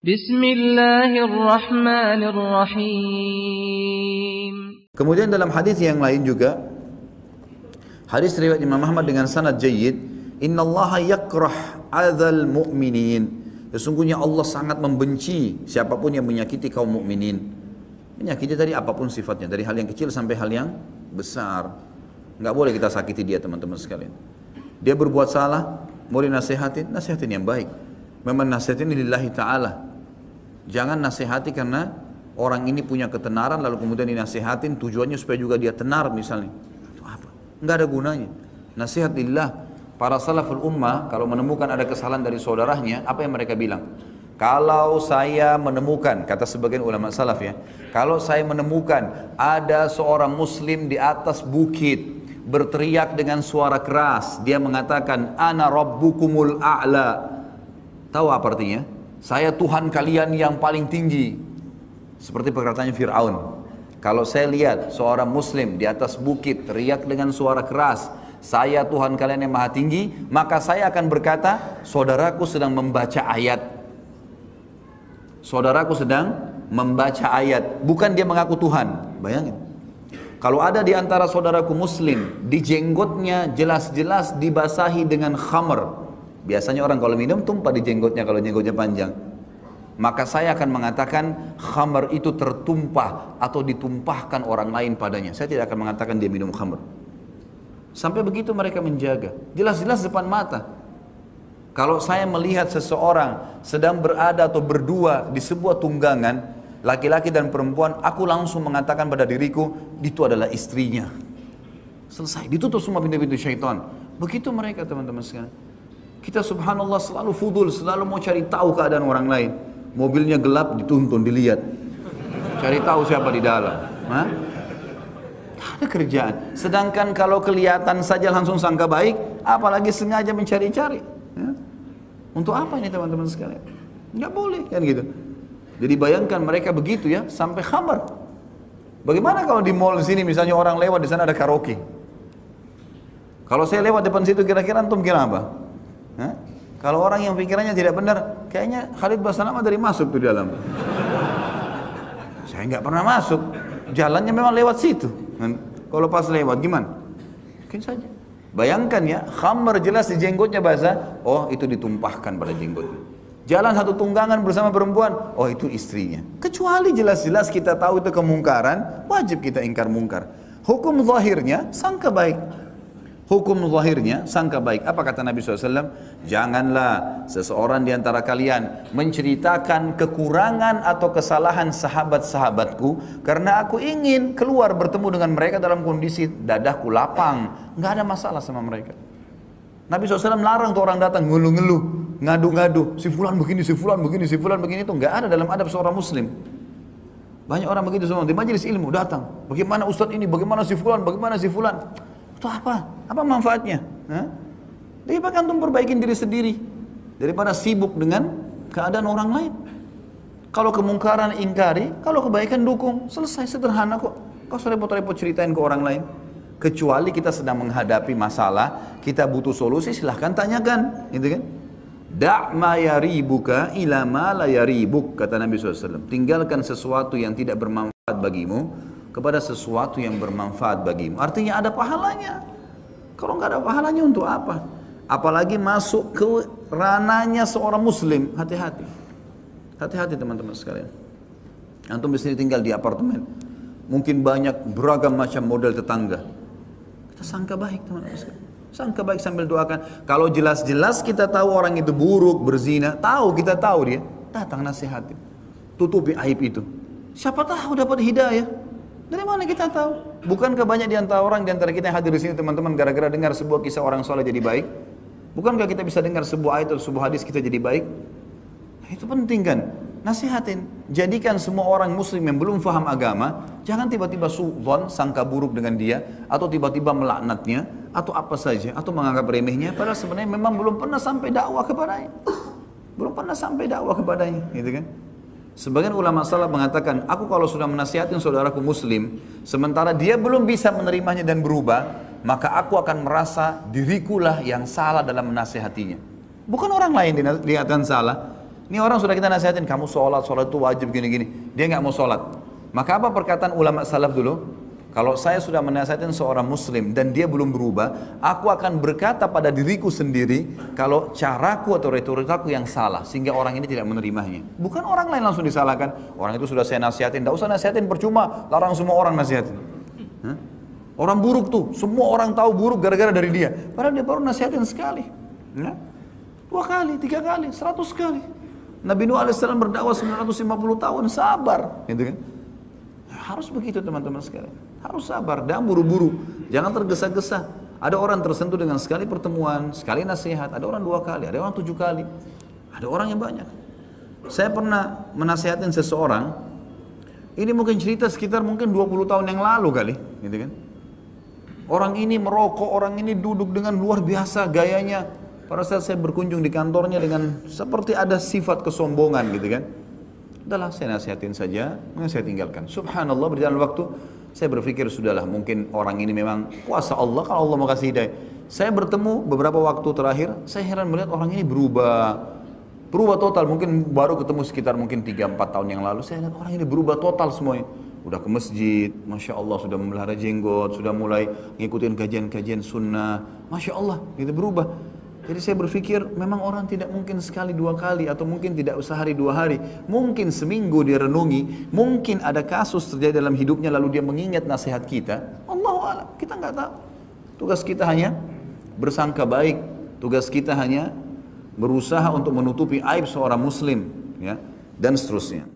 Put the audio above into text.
Bismillahirrahmanirrahim. Kemudian dalam hadis yang lain juga, hadis riwayat Imam Ahmad dengan sanad jayyid, innallaha yakrah adzal mu'minin. Sesungguhnya Allah sangat membenci siapapun yang menyakiti kaum mukminin. Menyakiti tadi apapun sifatnya, dari hal yang kecil sampai hal yang besar. Enggak boleh kita sakiti dia, teman-teman sekalian. Dia berbuat salah, mau dinasihatin, nasihatin yang baik. Memang nasihatin lillahi ta'ala. Jangan nasihati karena orang ini punya ketenaran lalu kemudian dinasihatin tujuannya supaya juga dia tenar misalnya. Itu apa? Enggak ada gunanya. Nasihat lillah. Para salaful ummah kalau menemukan ada kesalahan dari saudaranya, apa yang mereka bilang? Kalau saya menemukan, kata sebagian ulama salaf ya, kalau saya menemukan ada seorang muslim di atas bukit berteriak dengan suara keras, dia mengatakan ana rabbukumul a'la. Tahu apa artinya? Saya Tuhan kalian yang paling tinggi. Seperti perkataannya Fir'aun. Kalau saya lihat seorang muslim di atas bukit teriak dengan suara keras, saya Tuhan kalian yang maha tinggi, maka saya akan berkata, saudaraku sedang membaca ayat. Saudaraku sedang membaca ayat, bukan dia mengaku Tuhan. Bayangin. Kalau ada di antara saudaraku muslim, di jenggotnya jelas-jelas dibasahi dengan khamr. Biasanya orang kalau minum tumpah di jenggotnya kalau jenggotnya panjang. Maka saya akan mengatakan khamr itu tertumpah atau ditumpahkan orang lain padanya. Saya tidak akan mengatakan dia minum khamr. Sampai begitu mereka menjaga. Jelas-jelas depan mata. Kalau saya melihat seseorang sedang berada atau berdua di sebuah tunggangan, laki-laki dan perempuan, aku langsung mengatakan pada diriku, itu adalah istrinya. Selesai, ditutup semua pintu-pintu syaitan. Begitu mereka teman-teman sekalian. Kita subhanallah selalu fudul, selalu mau cari tahu keadaan orang lain. Mobilnya gelap, dituntun, dilihat. Cari tahu siapa di dalam. Hah? Ada kerjaan. Sedangkan kalau kelihatan saja langsung sangka baik, apalagi sengaja mencari-cari. Ya? Untuk apa ini teman-teman sekalian? Nggak boleh kan gitu. Jadi bayangkan mereka begitu ya, sampai khamar. Bagaimana kalau di mall sini misalnya orang lewat di sana ada karaoke? Kalau saya lewat depan situ kira-kira antum kira apa? Hah? Kalau orang yang pikirannya tidak benar, kayaknya Khalid Basalamah dari masuk tuh di dalam. Saya nggak pernah masuk, jalannya memang lewat situ. Kalau pas lewat gimana? Mungkin saja. Bayangkan ya, khamr jelas di jenggotnya basah, oh itu ditumpahkan pada jenggotnya. Jalan satu tunggangan bersama perempuan, oh itu istrinya. Kecuali jelas-jelas kita tahu itu kemungkaran, wajib kita ingkar mungkar. Hukum zahirnya sangka baik. Hukum zahirnya sangka baik. Apa kata Nabi SAW? Janganlah seseorang di antara kalian menceritakan kekurangan atau kesalahan sahabat-sahabatku karena aku ingin keluar bertemu dengan mereka dalam kondisi dadaku lapang. Nggak ada masalah sama mereka. Nabi SAW larang tuh orang datang ngeluh-ngeluh, ngadu-ngadu, si fulan begini, si fulan begini, si fulan begini. Itu nggak ada dalam adab seorang muslim. Banyak orang begitu semua di majelis ilmu datang. Bagaimana ustadz ini, bagaimana si fulan, bagaimana si fulan. Itu apa? Apa manfaatnya? Lebih baik antum perbaikin diri sendiri daripada sibuk dengan keadaan orang lain. Kalau kemungkaran ingkari, kalau kebaikan dukung. Selesai, sederhana kok. Kau repot-repot ceritain ke orang lain. Kecuali kita sedang menghadapi masalah, kita butuh solusi, silahkan tanyakan, gitu kan? Da' ma yaribuka ila ma la yaribuk, kata Nabi SAW. Tinggalkan sesuatu yang tidak bermanfaat bagimu kepada sesuatu yang bermanfaat bagimu. Artinya ada pahalanya. Kalau nggak ada pahalanya untuk apa? Apalagi masuk ke ranahnya seorang muslim. Hati-hati. Hati-hati teman-teman sekalian. Antum di sini tinggal di apartemen. Mungkin banyak beragam macam model tetangga. Kita sangka baik teman-teman sekalian. Sangka baik sambil doakan. Kalau jelas-jelas kita tahu orang itu buruk, berzina, kita tahu dia, datang nasihati. Tutupi aib itu. Siapa tahu dapat hidayah. Dari mana kita tahu? Bukankah banyak di antara kita yang hadir di sini teman-teman gara-gara dengar sebuah kisah orang soleh jadi baik? Bukankah kita bisa dengar sebuah ayat atau sebuah hadis kita jadi baik? Nah, itu penting kan? Nasihatin. Jadikan semua orang muslim yang belum faham agama, jangan tiba-tiba suudzon, sangka buruk dengan dia, atau tiba-tiba melaknatnya, atau apa saja, atau menganggap remehnya, padahal sebenarnya memang belum pernah sampai dakwah kepadanya. Belum pernah sampai dakwah kepadanya, gitu kan? Sebagian ulama salaf mengatakan, aku kalau sudah menasihatin saudaraku muslim, sementara dia belum bisa menerimanya dan berubah, maka aku akan merasa dirikulah yang salah dalam menasihatinya. Bukan orang lain dikatakan salah. Ini orang sudah kita nasihatin, kamu sholat itu wajib gini-gini. Dia nggak mau sholat. Maka apa perkataan ulama salaf dulu? Kalau saya sudah menasihatin seorang muslim dan dia belum berubah, aku akan berkata pada diriku sendiri kalau caraku atau retorikaku yang salah sehingga orang ini tidak menerimanya. Bukan orang lain langsung disalahkan. Orang itu sudah saya nasihatin, tidak usah nasihatin percuma, larang semua orang nasihatin. Hah? Orang buruk tuh, semua orang tahu buruk gara-gara dari dia. Padahal dia baru nasihatin sekali. Ya? 2 kali, 3 kali, 100 kali. Nabi Nuh AS berdakwah 950 tahun, sabar. Gitu kan? Harus begitu teman-teman sekalian. Harus sabar, jangan buru-buru. Jangan tergesa-gesa. Ada orang tersentuh dengan sekali pertemuan, sekali nasihat. Ada orang 2 kali, ada orang 7 kali. Ada orang yang banyak. Saya pernah menasihatin seseorang. Ini mungkin cerita sekitar mungkin 20 tahun yang lalu kali. Gitu kan? Orang ini merokok, orang ini duduk dengan luar biasa gayanya. Pada saat saya berkunjung di kantornya dengan seperti ada sifat kesombongan gitu kan. Udahlah saya nasihatin saja, kemudian saya tinggalkan. Subhanallah berjalan waktu, saya berpikir sudahlah mungkin orang ini memang kuasa Allah, kalau Allah mau kasih hidayah. Saya bertemu beberapa waktu terakhir, saya heran melihat orang ini berubah total. Mungkin baru ketemu sekitar mungkin 3-4 tahun yang lalu, saya lihat orang ini berubah total semuanya. Udah ke masjid, Masya Allah sudah memelihara jenggot, sudah mulai ngikutin kajian-kajian sunnah. Masya Allah, gitu berubah. Jadi saya berpikir memang orang tidak mungkin sekali 2 kali atau mungkin tidak sehari 2 hari. Mungkin seminggu dia renungi, mungkin ada kasus terjadi dalam hidupnya lalu dia mengingat nasihat kita. Allahu a'lam, kita nggak tahu. Tugas kita hanya bersangka baik, tugas kita hanya berusaha untuk menutupi aib seorang muslim, ya, dan seterusnya.